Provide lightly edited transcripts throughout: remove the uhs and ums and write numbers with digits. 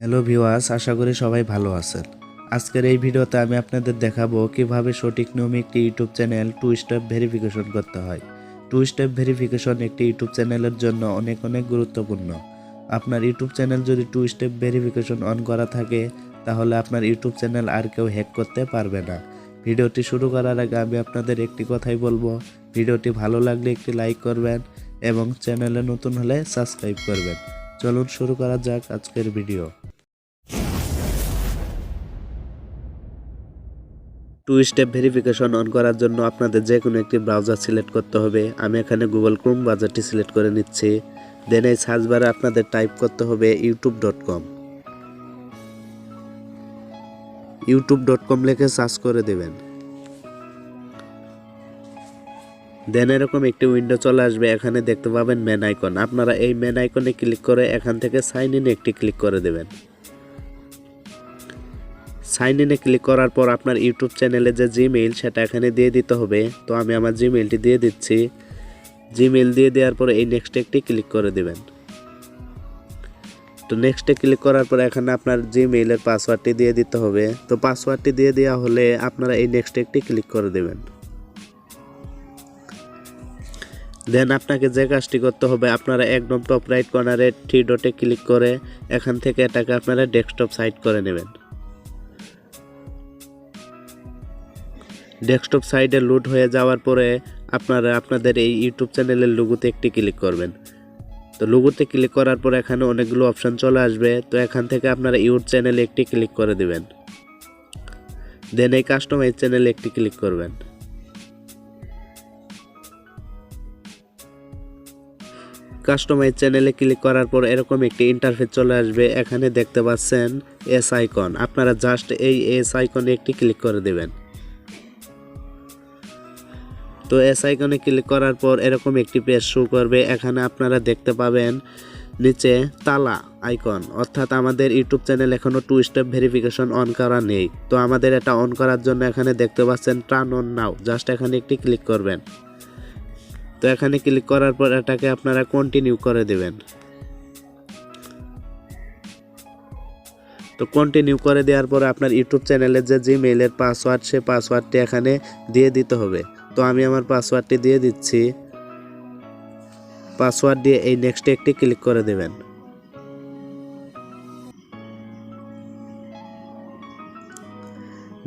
Hello viewers, আশা করি সবাই ভালো আছেন। আজকের এই ভিডিওতে আমি আপনাদের দেখাবো কিভাবে সঠিক নিয়মে একটি YouTube channel to step verification করতে হয়। টু স্টেপ ভেরিফিকেশন একটি ইউটিউব চ্যানেলের জন্য অনেক গুরুত্বপূর্ণ। আপনার ইউটিউব চ্যানেল যদি টু স্টেপ ভেরিফিকেশন অন করা থাকে তাহলে আপনার ইউটিউব চ্যানেল আর কেউ হ্যাক করতে পারবে না। ভিডিওটি শুরু করার আগে আমি আপনাদের একটি কথাই বলবো, ভিডিওটি ভালো লাগলে একটি লাইক করবেন এবং চ্যানেলে নতুন হলে সাবস্ক্রাইব করবেন। চলুন শুরু করা যাক আজকের video. Two step verification on করার জন্য আপনাদের যে কোনো একটি ব্রাউজার সিলেক্ট করতে হবে। আমি এখানে গুগল ক্রোম ব্রাউজারটি সিলেক্ট করে নিচ্ছি। দেন এই সার্চ বারে আপনাদের টাইপ করতে হবে youtube.com। youtube.com লিখে সার্চ করে দেবেন। দেন এরকম একটি উইন্ডো চলে আসবে। এখানে দেখতে পাবেন মেন আইকন। আপনারা এই মেন আইকনে ক্লিক করে এখান থেকে সাইন ইনে একটি ক্লিক করে দেবেন। সাইন ইনে ক্লিক করার পর আপনার ইউটিউব চ্যানেলে যে জিমেইল সেটা এখানে দিয়ে দিতে হবে। তো আমি আমার জিমেইলটি দিয়ে দিচ্ছি। জিমেইল দিয়ে দেওয়ার পরে এই নেক্সটে একটি ক্লিক করে দেবেন। তো নেক্সটে ক্লিক করার পর এখানে আপনার জিমেইলের পাসওয়ার্ডটি দিয়ে দিতে হবে। তো পাসওয়ার্ডটি দিয়ে দেওয়া হলে আপনারা এই নেক্সটে একটি ক্লিক করে দেবেন। দেন আপনাকে যে কাজটি করতে হবে, আপনারা একদম টপ রাইট কর্নারে থ্রি ডটে ক্লিক করে এখান থেকে এটাকে আপনারা ডেস্কটপ সাইড করে নেবেন। ডেস্কটপ সাইডে লোড হয়ে যাওয়ার পরে আপনারা আপনাদের এই ইউটিউব চ্যানেলের লোগোতে একটি ক্লিক করবেন। তো লোগোতে ক্লিক করার পর এখানে অনেকগুলো অপশন চলে আসবে। তো এখান থেকে আপনারা ইউটিউব চ্যানেলে একটি ক্লিক করে দিবেন। দেন এই কাস্টমাইজ চ্যানেলে একটি ক্লিক করবেন। কাস্টমাইজ চ্যানেলে ক্লিক করার পর এরকম একটি ইন্টারফেস চলে আসবে। এখানে দেখতে পাচ্ছেন এস আইকন। আপনারা জাস্ট এই এস আইকনে একটি ক্লিক করে দেবেন। তো এস আইকনে ক্লিক করার পর এরকম একটি পেজ শো করবে। এখানে আপনারা দেখতে পাবেন নিচে তালা আইকন, অর্থাৎ আমাদের ইউটিউব চ্যানেল এখনো টু স্টেপ ভেরিফিকেশন অন করা নেই। তো আমাদের এটা অন করার জন্য এখানে দেখতে পাচ্ছেন টার্ন অন নাও, জাস্ট এখানে একটি ক্লিক করবেন। তো এখানে ক্লিক করার পর এটাকে আপনারা কন্টিনিউ করে দেবেন। তো কন্টিনিউ করে দেওয়ার পরে আপনার ইউটিউব চ্যানেলের যে জিমেইলের পাসওয়ার্ড, সে পাসওয়ার্ডটি এখানে দিয়ে দিতে হবে। তো আমি আমার পাসওয়ার্ডটি দিয়ে দিচ্ছি। পাসওয়ার্ড দিয়ে এই নেক্সটে একটি ক্লিক করে দেবেন।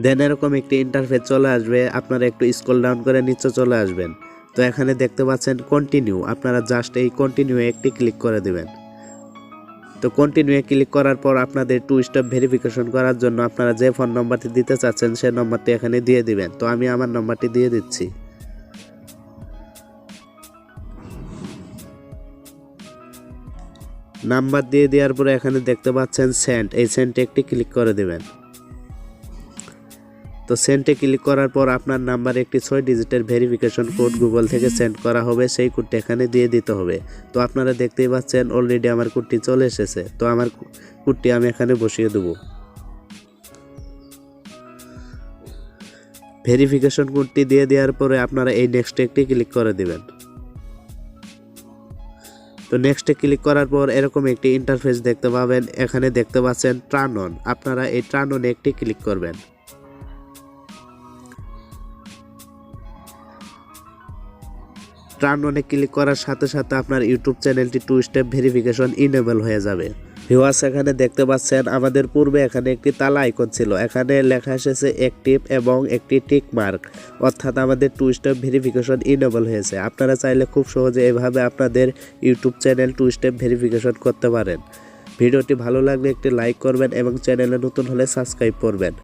দেন এরকম একটি ইন্টারফেস চলে আসবে। আপনারা একটু স্ক্রল ডাউন করে নিচে চলে আসবেন। তো এখানে দেখতে পাচ্ছেন কন্টিনিউ, আপনারা জাস্ট এই কন্টিনিউ একটি ক্লিক করে দেবেন। তো কন্টিনিউ ক্লিক করার পর আপনাদের টু স্টেপ ভেরিফিকেশন করার জন্য আপনারা যে ফোন নম্বরটি দিতে চাচ্ছেন সেই নম্বরটি এখানে দিয়ে দিবেন। তো আমি আমার নম্বরটি দিয়ে দিচ্ছি। নাম্বার দিয়ে দেওয়ার পরে এখানে দেখতে পাচ্ছেন সেন্ড, এই সেন্ডে একটি ক্লিক করে দেবেন। তো সেন্ডে ক্লিক করার পর আপনার নাম্বারে একটি 6 ডিজিটের ভেরিফিকেশন কোড গুগল থেকে সেন্ড করা হবে, সেই কোডটি এখানে দিয়ে দিতে হবে। তো আপনারা দেখতেই পাচ্ছেন অলরেডি আমার কোডটি চলে এসেছে। তো আমার কোডটি আমি এখানে বসিয়ে দেব। ভেরিফিকেশন কোডটি দিয়ে দেওয়ার পরে আপনারা এই নেক্সটে একটি ক্লিক করে দেবেন। তো নেক্সটে ক্লিক করার পর এরকম একটি ইন্টারফেস দেখতে পাবেন। এখানে দেখতে পাচ্ছেন টার্ন অন, আপনারা এই টার্ন অনে একটি ক্লিক করবেন। টার্ন অনে ক্লিক করার সাথে সাথে আপনার ইউটিউব চ্যানেলটি টু স্টেপ ভেরিফিকেশন ইনেবল হয়ে যাবে। ভিউয়ার্স, এখানে দেখতে পাচ্ছেন আমাদের পূর্বে এখানে একটি তালা আইকন ছিল, এখানে লেখা এসেছে অ্যাক্টিভ এবং একটি টিক মার্ক, অর্থাৎ আমাদের টু স্টেপ ভেরিফিকেশন ইনেবল হয়েছে। আপনারা চাইলে খুব সহজে এভাবে আপনাদের YouTube channel to step verification করতে পারেন। ভিডিওটি ভালো লাগলে একটি লাইক করবেন এবং চ্যানেলে নতুন হলে সাবস্ক্রাইব করবেন।